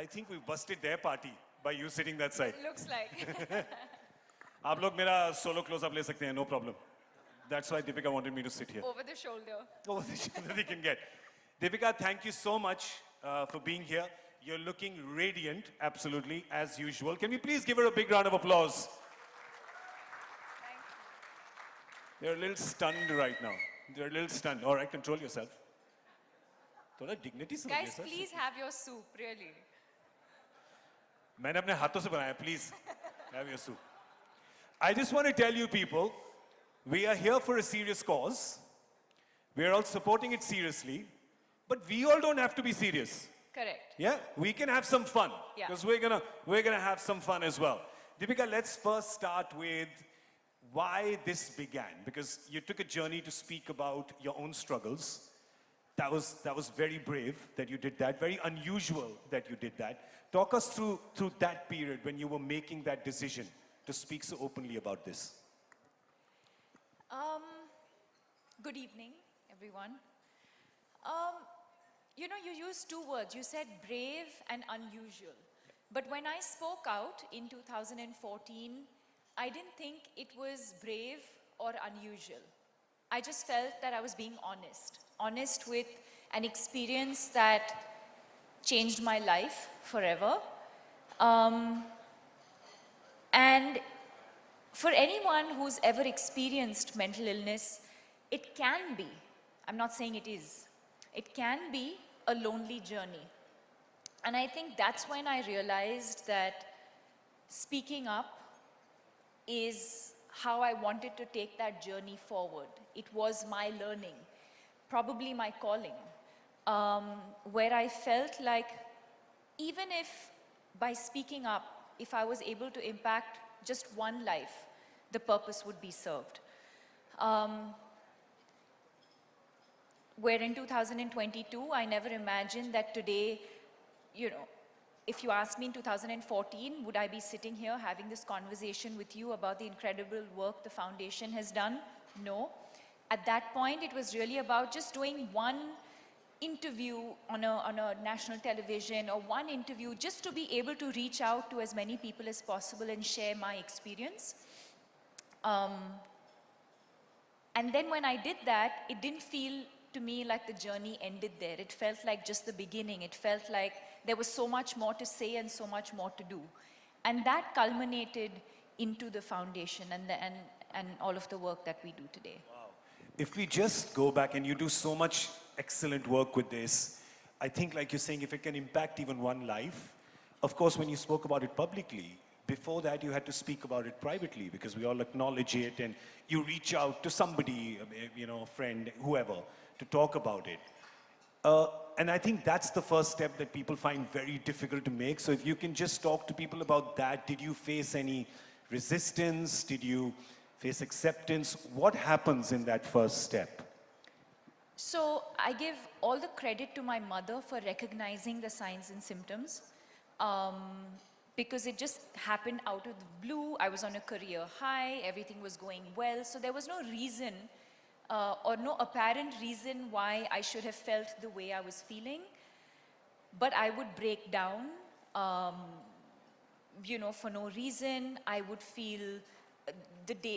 I think we busted their party by you sitting that side. It looks like. आप लोग मेरा solo close-up ले सकते हैं, no problem. That's why Deepika wanted me to sit here. Over the shoulder. Over the shoulder they can get. Deepika, thank you so much for being here. You're looking radiant, absolutely, as usual. Can we please give her a big round of applause? Thank you. You're a little stunned right now. You're a little stunned. All right, control yourself. थोड़ा dignity से Guys, please have your soup, really. मैंने अपने हाथों से बनाया, please have your soup. I just want to tell you people, we are here for a serious cause. We are all supporting it seriously, but we all don't have to be serious. Correct. Yeah, we can have some fun Yeah. because we're gonna have some fun as well. Deepika, let's first start with why this began, because you took a journey to speak about your own struggles. That was very brave that you did that, very unusual that you did that. Talk us through that period when you were making that decision to speak so openly about this. Good evening, everyone. You know, you used two words. You said brave and unusual. But when I spoke out in 2014, I didn't think it was brave or unusual. I just felt that I was being honest. Honest with an experience that changed my life forever. And for anyone who's ever experienced mental illness, it can be, I'm not saying it is, it can be a lonely journey. And I think that's when I realized that speaking up is how I wanted to take that journey forward. It was my learning, probably my calling, where I felt like even if by speaking up, if I was able to impact just one life, the purpose would be served. Where in 2022, I never imagined that today, you know, if you asked me in 2014, would I be sitting here having this conversation with you about the incredible work the foundation has done? No. At that point, it was really about just doing one interview on a national television or one interview just to be able to reach out to as many people as possible and share my experience. And then when I did that, it didn't feel to me like the journey ended there. It felt like just the beginning. It felt like there was so much more to say and so much more to do. And that culminated into the foundation and all of the work that we do today. Wow. If we just go back, and you do so much excellent work with this, I think like you're saying, if it can impact even one life, of course, when you spoke about it publicly, before that you had to speak about it privately because we all acknowledge it and you reach out to somebody, you know, a friend, whoever, to talk about it. And I think that's the first step that people find very difficult to make. So if you can just talk to people about that, did you face any resistance? Did you face acceptance? What happens in that first step? So I give all the credit to my mother for recognizing the signs and symptoms. Because it just happened out of the blue. I was on a career high, everything was going well, so there was no reason or no apparent reason why I should have felt the way I was feeling. But I would break down, you know, for no reason. I would feel,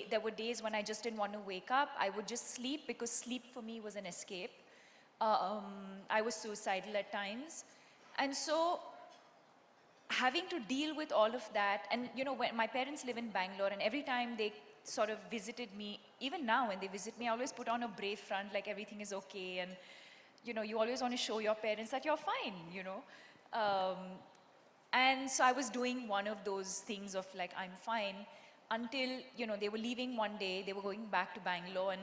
there were days when I just didn't want to wake up. I would just sleep because sleep for me was an escape. I was suicidal at times. And so, having to deal with all of that, and you know, when my parents live in Bangalore, and every time they sort of visited me, even now when they visit me, I always put on a brave front, like everything is okay, and you know, you always want to show your parents that you're fine, you know. And so I was doing one of those things of like, I'm fine, until, you know, they were leaving one day, they were going back to Bangalore, and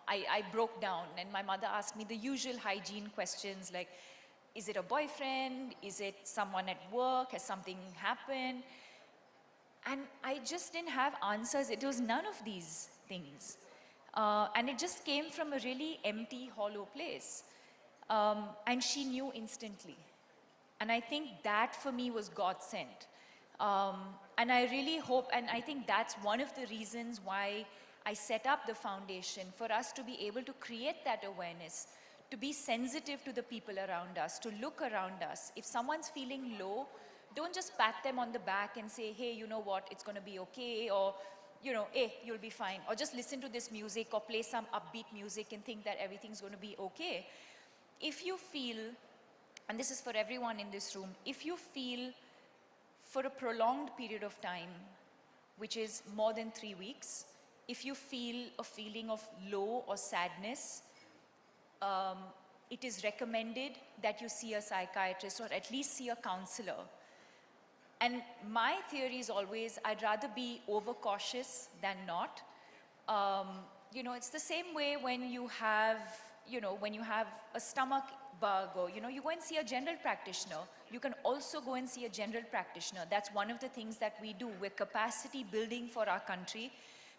I broke down, and my mother asked me the usual hygiene questions like, is it a boyfriend? Is it someone at work? Has something happened? And I just didn't have answers. It was none of these things. And it just came from a really empty, hollow place. And she knew instantly. And I think that for me was God sent. And I really hope, and I think that's one of the reasons why I set up the foundation, for us to be able to create that awareness, to be sensitive to the people around us, to look around us. If someone's feeling low, don't just pat them on the back and say, hey, you know what, it's going to be okay, or, you know, hey, you'll be fine. Or just listen to this music or play some upbeat music and think that everything's going to be okay. If you feel, and this is for everyone in this room, if you feel for a prolonged period of time, which is more than 3 weeks, if you feel a feeling of low or sadness, it is recommended that you see a psychiatrist or at least see a counselor. And my theory is always, I'd rather be overcautious than not. You know, it's the same way when you have, you know, when you have a stomach bug or, you know, you go and see a general practitioner. You can also go and see a general practitioner. That's one of the things that we do. We're capacity building for our country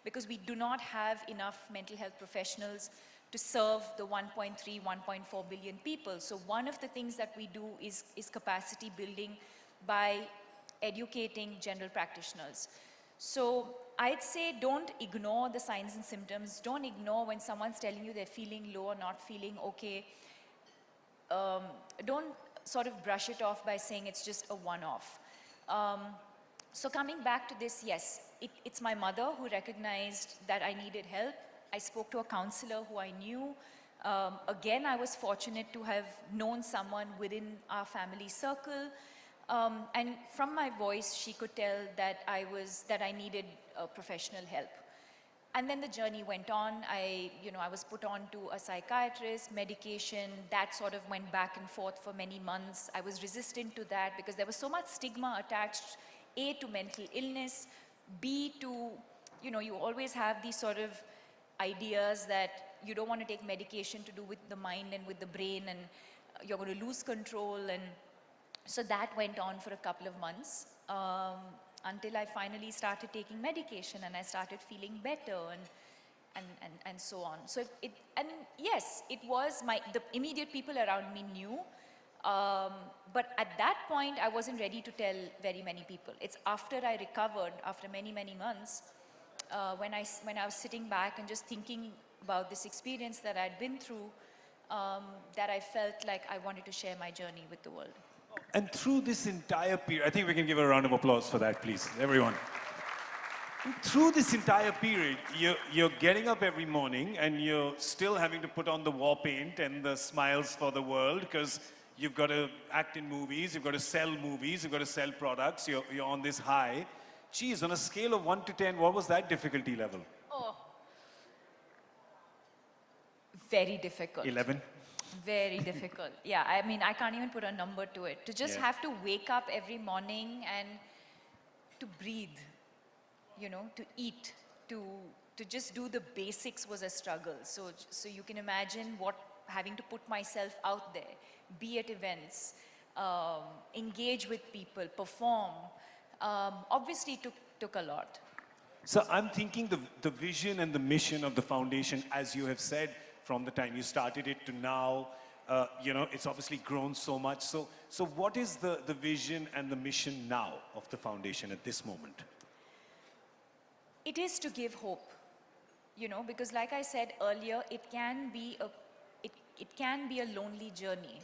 because we do not have enough mental health professionals to serve the 1.3, 1.4 billion people. So one of the things that we do is capacity building by educating general practitioners. So I'd say don't ignore the signs and symptoms. Don't ignore when someone's telling you they're feeling low or not feeling okay. Don't sort of brush it off by saying it's just a one-off. So coming back to this, yes, it's my mother who recognized that I needed help. I spoke to a counselor who I knew. Again, I was fortunate to have known someone within our family circle. And from my voice, she could tell that I needed professional help. And then the journey went on. I was put on to a psychiatrist, medication, that sort of went back and forth for many months. I was resistant to that because there was so much stigma attached, A, to mental illness, B, to, you always have these sort of ideas that you don't want to take medication to do with the mind and with the brain, and you're going to lose control. And so that went on for a couple of months until I finally started taking medication and I started feeling better and so on. So yes, it was the immediate people around me knew, but at that point I wasn't ready to tell very many people. It's after I recovered, after many, many months, when I was sitting back and just thinking about this experience that I'd been through, that I felt like I wanted to share my journey with the world. And through this entire period, I think we can give a round of applause for that, please, everyone. Through this entire period, you're getting up every morning and you're still having to put on the war paint and the smiles for the world because you've got to act in movies, you've got to sell movies, you've got to sell products, you're on this high. Geez, on a scale of 1 to 10, what was that difficulty level? Oh, very difficult. 11? Very difficult. Yeah, I mean, I can't even put a number to it. To just have to wake up every morning and to breathe, to eat, to just do the basics was a struggle. So you can imagine having to put myself out there, be at events, engage with people, perform. Obviously took a lot. So I'm thinking the vision and the mission of the foundation, as you have said, from the time you started it to now, it's obviously grown so much. So what is the vision and the mission now of the foundation at this moment? It is to give hope, because like I said earlier, it can be a lonely journey.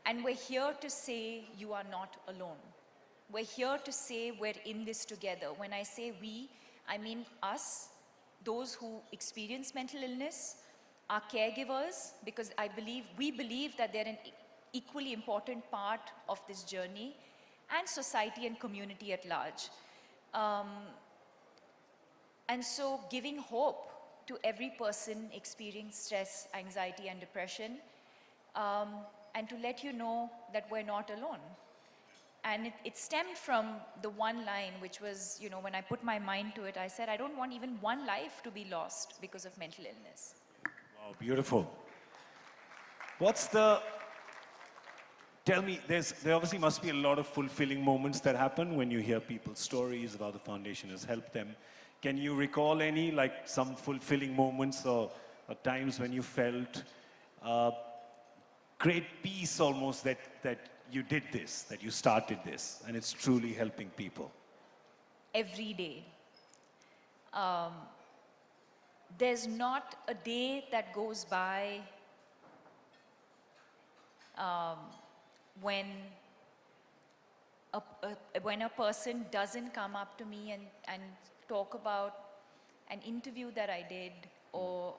And we're here to say you are not alone. We're here to say we're in this together. When I say we, I mean us, those who experience mental illness, our caregivers, because we believe that they're an equally important part of this journey, and society and community at large. And so giving hope to every person experiencing stress, anxiety, and depression, and to let you know that we're not alone. And it stemmed from the one line, which was, when I put my mind to it, I said, I don't want even one life to be lost because of mental illness. Wow, beautiful. Tell me, there obviously must be a lot of fulfilling moments that happen when you hear people's stories about the foundation has helped them. Can you recall any, like some fulfilling moments or times when you felt great peace almost that you did this, that you started this, and it's truly helping people? Every day. There's not a day that goes by um, when when a person doesn't come up to me and talk about an interview that I did, or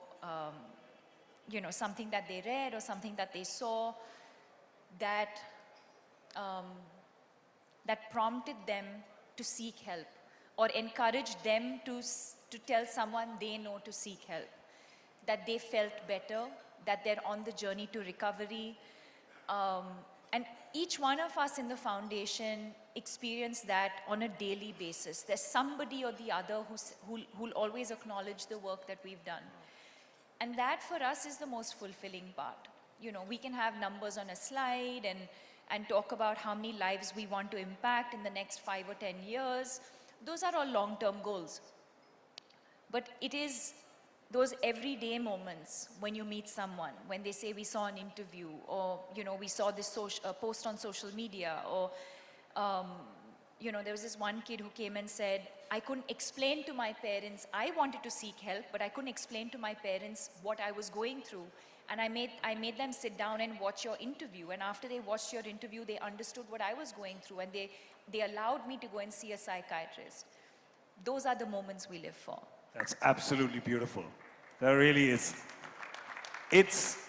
something that they read or something that they saw that that prompted them to seek help, or encouraged them to tell someone they know to seek help, that they felt better, that they're on the journey to recovery. And each one of us in the foundation experience that on a daily basis. There's somebody or the other who'll always acknowledge the work that we've done. And that for us is the most fulfilling part. We can have numbers on a slide and talk about how many lives we want to impact in the next 5 or 10 years. Those are all long-term goals. But it is those everyday moments when you meet someone, when they say we saw an interview, or we saw this post on social media, or there was this one kid who came and said, I couldn't explain to my parents, I wanted to seek help, but I couldn't explain to my parents what I was going through. And I made them sit down and watch your interview. And after they watched your interview, they understood what I was going through, and they allowed me to go and see a psychiatrist. Those are the moments we live for. That's absolutely beautiful. That really is. It's